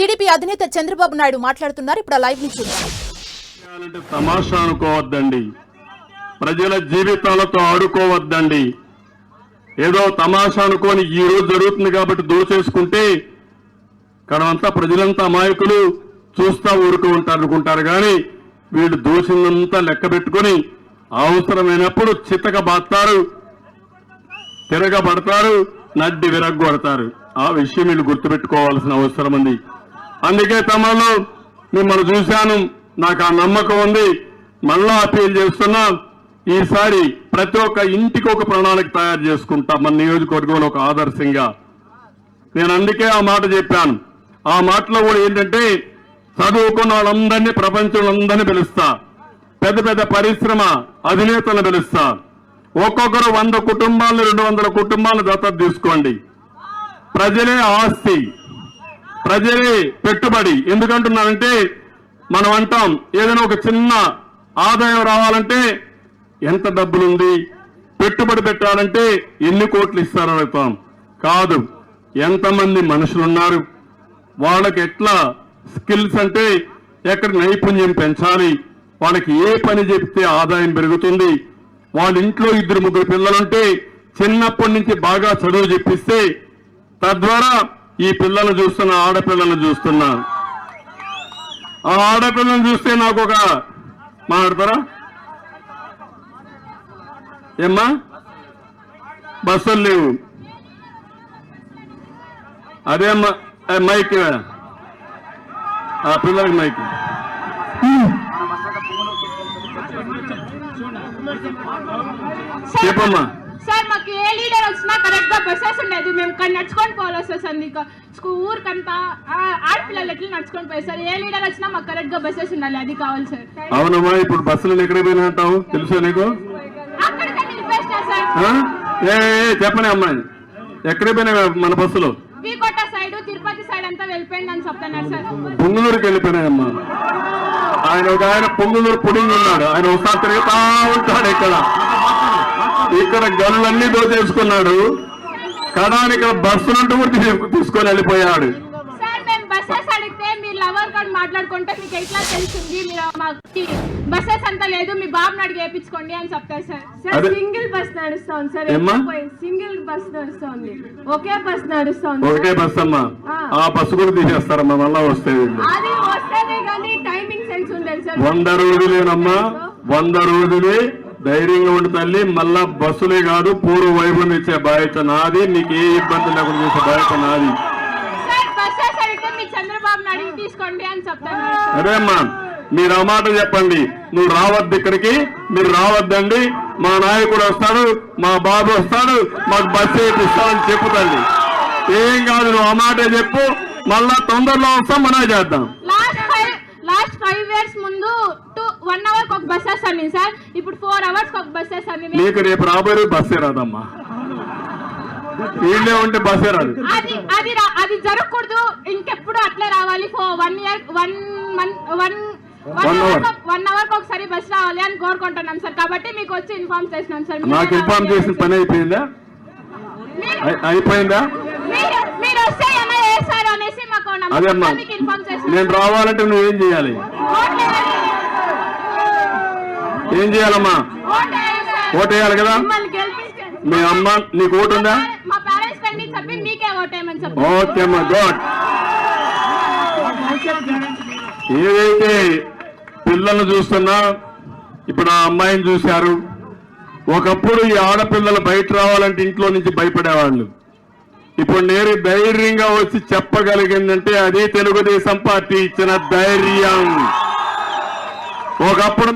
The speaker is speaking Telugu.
టీడీపీ అధినేత చంద్రబాబు నాయుడు మాట్లాడుతున్నారు. ఇప్పుడు లైవ్ నుంచి తమాషా అనుకోవద్దండి, ప్రజల జీవితాలతో ఆడుకోవద్దండి. ఏదో తమాషా అనుకోని ఈ రోజు జరుగుతుంది కాబట్టి దోచేసుకుంటే కడమంతా ప్రజలంతా అమాయకులు చూస్తా ఊరుకు ఉంటారు అనుకుంటారు. కానీ వీళ్ళు దోషినంతా లెక్క పెట్టుకుని అవసరమైనప్పుడు చితక బాస్తారు, తిరగబడతారు, నడ్డి విరగ్గొడతారు. ఆ విషయం వీళ్ళు గుర్తుపెట్టుకోవాల్సిన అవసరం ఉంది. అందుకే తమలో మిమ్మల్ని చూశాను, నాకు ఆ నమ్మకం ఉంది. మళ్ళా అపీల్ చేస్తున్నా, ఈసారి ప్రతి ఒక్క ఇంటికి ఒక ప్రణాళిక తయారు చేసుకుంటా మన నియోజకవర్గంలో ఒక ఆదర్శంగా. నేను అందుకే ఆ మాట చెప్పాను. ఆ మాటలో కూడా ఏంటంటే చదువుకున్న వాళ్ళందరినీ, ప్రపంచంలో అందరినీ పిలుస్తా, పెద్ద పెద్ద పరిశ్రమ అధినేతలను పిలుస్తా. ఒక్కొక్కరు 100 కుటుంబాలను 200 కుటుంబాలను దత్తత తీసుకోండి. ప్రజలే ఆస్తి, ప్రజలే పెట్టుబడి. ఎందుకంటున్నానంటే మనం అంటాం ఏదైనా ఒక చిన్న ఆదాయం రావాలంటే ఎంత డబ్బులుంది, పెట్టుబడి పెట్టాలంటే ఎన్ని కోట్లు ఇస్తారని అడుగుతాం. కాదు, ఎంతమంది మనుషులున్నారు, వాళ్ళకి ఎట్లా స్కిల్స్ అంటే ఎక్కడ నైపుణ్యం పెంచాలి, వాళ్ళకి ఏ పని చెప్తే ఆదాయం పెరుగుతుంది, వాళ్ళ ఇంట్లో 2-3 పిల్లలుంటే చిన్నప్పటి నుంచి బాగా చదువు చెప్పిస్తే తద్వారా ఈ పిల్లలు చూస్తున్న ఆడపిల్లలను చూస్తున్నా, ఆ ఆడపిల్లలను చూస్తే నాకు ఒక మాట్లాడతారా ఏమ్మా, బస్సులు లేవు, అదే మైక్, ఆ పిల్లలకి మైక్. చెప్పమ్మా. సార్ మాకు ఏ లీడర్ వచ్చినా కరెక్ట్ గా బస్సెస్ ఉండేది, మేము ఇక్కడ నడుచుకొని పోవాలి సార్. ఊరికంతా ఆడపిల్లలు ఎట్లా నడుచుకొని పోయి సార్. ఏ లీడర్ వచ్చినా మాకు కరెక్ట్ గా బస్సెస్ ఉండాలి, అది కావాలి సార్. అవునమ్మా, ఇప్పుడు బస్సులు ఎక్కడ పోయినా అంటావు తెలుసా నీకు? చెప్పనే అమ్మాయి, ఎక్కడ పోయినా మన బస్సులు వీకోట సైడ్, తిరుపతి సైడ్ అంతా వెళ్ళిపోయింది అని చెప్తున్నారు సార్. పొంగులూరుకి వెళ్ళిపోయినాయమ్మా. ఆయన పొంగులూరు పుడింగ్ ఉన్నాడు, ఆయన ఒకసారి తిరుగుతా ఉంటాడు. ఇక్కడ గనులన్నీ దోచేసుకున్నాడు, కడానికి ఇక్కడ బస్సులంటూ తీసుకొని వెళ్ళిపోయాడు. సార్ మేము బస్సెస్ అడిగితే మీరు లవర్ కార్డ్ మాట్లాడుకుంటే మీకు ఎట్లా తెలిసింది, మీరు మాకు బస్సెస్ అంతా లేదు, మీ బాబుని అడిగి వేయించుకోండి అని చెప్తారు సార్. సార్ సింగిల్ బస్ నడుస్తోంది సార్, సింగిల్ బస్ నడుస్తోంది, ఒకే బస్ నడుస్తోంది. ఒకే బస్ అమ్మా, ఆ బస్సు కూడా తీసేస్తారమ్మా మళ్ళా వస్తే. అది వస్తేనే కానీ టైమింగ్ సెన్స్ ఉండేది సార్. 100 రోజులేనమ్మా, 100 రోజులే ధైర్యంగా ఉండి తల్లి. మళ్ళా బస్సులే కాదు, పూర్వ వైభవం ఇచ్చే బాధ్యత నాది, నీకు ఏ ఇబ్బంది లేకుండా చేసే బాధ్యత నాది. అదే అమ్మా, మీరు ఆ మాట చెప్పండి, నువ్వు రావద్దు ఇక్కడికి, మీరు రావద్దండి, మా నాయకుడు వస్తాడు, మా బాబు వస్తాడు, మాకు బస్సు ఇస్తాడని చెప్పుతండి. ఏం కాదు, నువ్వు ఆ మాట చెప్పు, మళ్ళా తొందరలో వస్తాం, మనం చేద్దాం. లాస్ట్ 5 years ముందు 1 hour ఒక బస్సెస్ అన్ని సార్, ఇప్పుడు 4 hours ఒక బస్సెస్ అన్ని. నీకు రేపు రాబోయే బస్సే రాదమ్మా, వీళ్ళే ఉంటే బస్సే రాదు. అది జరగకూడదు, ఇంకెప్పుడు అట్లే రావాలి. 1 year 1 hour ఒకసారి బస్ రావాలి అని కోరుకుంటున్నాం సార్. కాబట్టి మీకు వచ్చి ఇన్ఫార్మ్ చేసినాం సార్. నాకు ఇన్ఫార్మ్ చేసిన పని అయిపోయిందా? అయిపోయిందా? మీరు వస్తే ఏమైనా చేస్తారు అనేసి మాకు మీకు ఇన్ఫార్మ్ చేసినాం. నేను రావాలంటే నువ్వేం చేయాలి? ఏం చేయాలమ్మా? ఓటు వేయాలి కదా. మీ అమ్మ నీకు ఓటు ఉందా? మా పేరెంట్స్ కండి చెప్పి మీకే ఓటేయమని చెప్పి. ఓకే అమ్మా, గుడ్. ఏదైతే పిల్లలను చూస్తున్నా, ఇప్పుడు ఆ అమ్మాయిని చూశారు. ఒకప్పుడు ఈ ఆడపిల్లలు బయట రావాలంటే ఇంట్లో నుంచి భయపడేవాళ్ళు. ఇప్పుడు నేను ధైర్యంగా వచ్చి చెప్పగలిగిందంటే అది తెలుగుదేశం పార్టీ ఇచ్చిన ధైర్యం. ఒకప్పుడు